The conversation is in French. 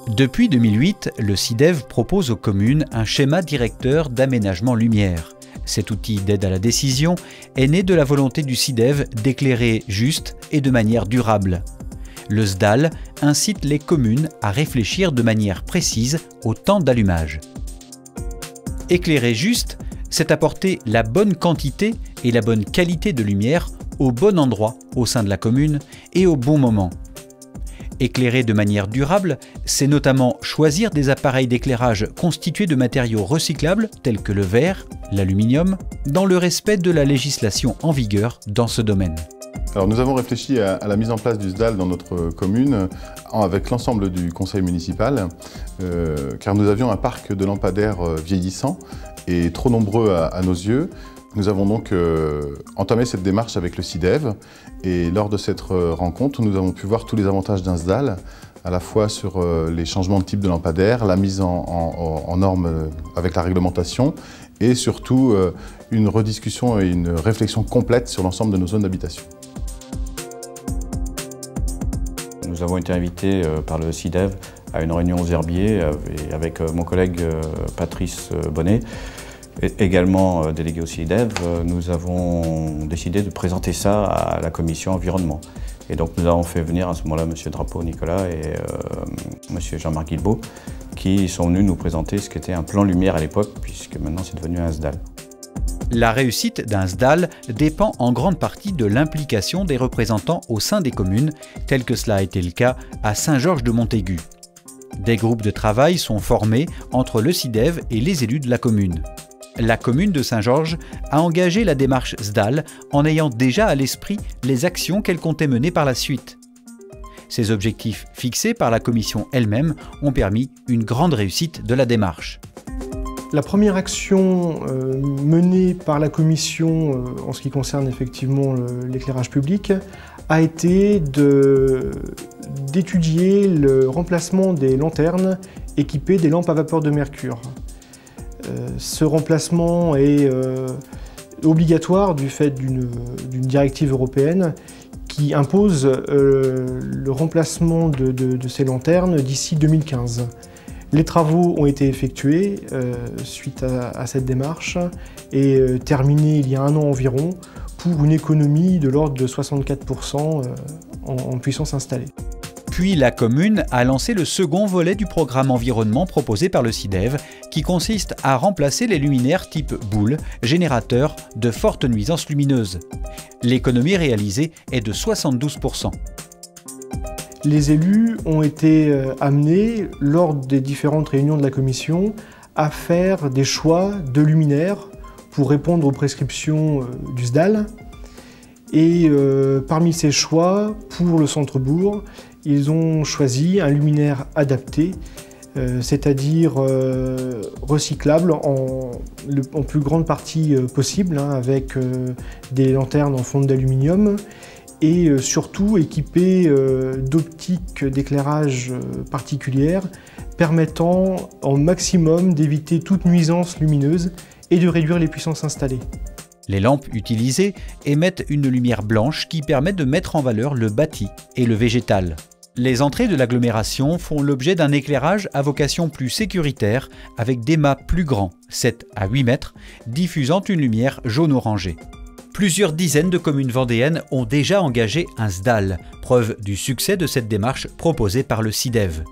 Depuis 2008, le SIDEV propose aux communes un schéma directeur d'aménagement lumière. Cet outil d'aide à la décision est né de la volonté du SIDEV d'éclairer juste et de manière durable. Le SDAL incite les communes à réfléchir de manière précise au temps d'allumage. Éclairer juste, c'est apporter la bonne quantité et la bonne qualité de lumière au bon endroit au sein de la commune et au bon moment. Éclairer de manière durable, c'est notamment choisir des appareils d'éclairage constitués de matériaux recyclables tels que le verre, l'aluminium, dans le respect de la législation en vigueur dans ce domaine. Alors nous avons réfléchi à la mise en place du SDAL dans notre commune avec l'ensemble du conseil municipal car nous avions un parc de lampadaires vieillissant et trop nombreux à nos yeux. Nous avons donc entamé cette démarche avec le SIDEV et lors de cette rencontre, nous avons pu voir tous les avantages d'un SDAL, à la fois sur les changements de type de lampadaire, la mise en norme avec la réglementation et surtout une rediscussion et une réflexion complète sur l'ensemble de nos zones d'habitation. Nous avons été invités par le SIDEV à une réunion aux herbiers avec mon collègue Patrice Bonnet. Également délégué au SIDEV, nous avons décidé de présenter ça à la commission environnement. Et donc nous avons fait venir à ce moment-là M. Drapeau Nicolas et M. Jean-Marc Guilbeault qui sont venus nous présenter ce qu'était un plan lumière à l'époque, puisque maintenant c'est devenu un SDAL. La réussite d'un SDAL dépend en grande partie de l'implication des représentants au sein des communes, tel que cela a été le cas à Saint-Georges-de-Montaigu. Des groupes de travail sont formés entre le SIDEV et les élus de la commune. La commune de Saint-Georges a engagé la démarche SDAL en ayant déjà à l'esprit les actions qu'elle comptait mener par la suite. Ces objectifs fixés par la commission elle-même ont permis une grande réussite de la démarche. La première action menée par la commission en ce qui concerne effectivement l'éclairage public a été d'étudier le remplacement des lanternes équipées des lampes à vapeur de mercure. Ce remplacement est obligatoire du fait d'une directive européenne qui impose le remplacement de ces lanternes d'ici 2015. Les travaux ont été effectués suite à cette démarche et terminés il y a un an environ pour une économie de l'ordre de 64% en puissance installée. Puis la commune a lancé le second volet du programme environnement proposé par le SIDEV qui consiste à remplacer les luminaires type boule, générateurs de fortes nuisances lumineuses. L'économie réalisée est de 72%. Les élus ont été amenés, lors des différentes réunions de la commission, à faire des choix de luminaires pour répondre aux prescriptions du SDAL. Et parmi ces choix, pour le centre-bourg, ils ont choisi un luminaire adapté, c'est-à-dire recyclable en plus grande partie possible, avec des lanternes en fonte d'aluminium et surtout équipé d'optiques d'éclairage particulières permettant au maximum d'éviter toute nuisance lumineuse et de réduire les puissances installées. Les lampes utilisées émettent une lumière blanche qui permet de mettre en valeur le bâti et le végétal. Les entrées de l'agglomération font l'objet d'un éclairage à vocation plus sécuritaire avec des mâts plus grands, 7 à 8 mètres, diffusant une lumière jaune-orangée. Plusieurs dizaines de communes vendéennes ont déjà engagé un SDAL, preuve du succès de cette démarche proposée par le SIDEV.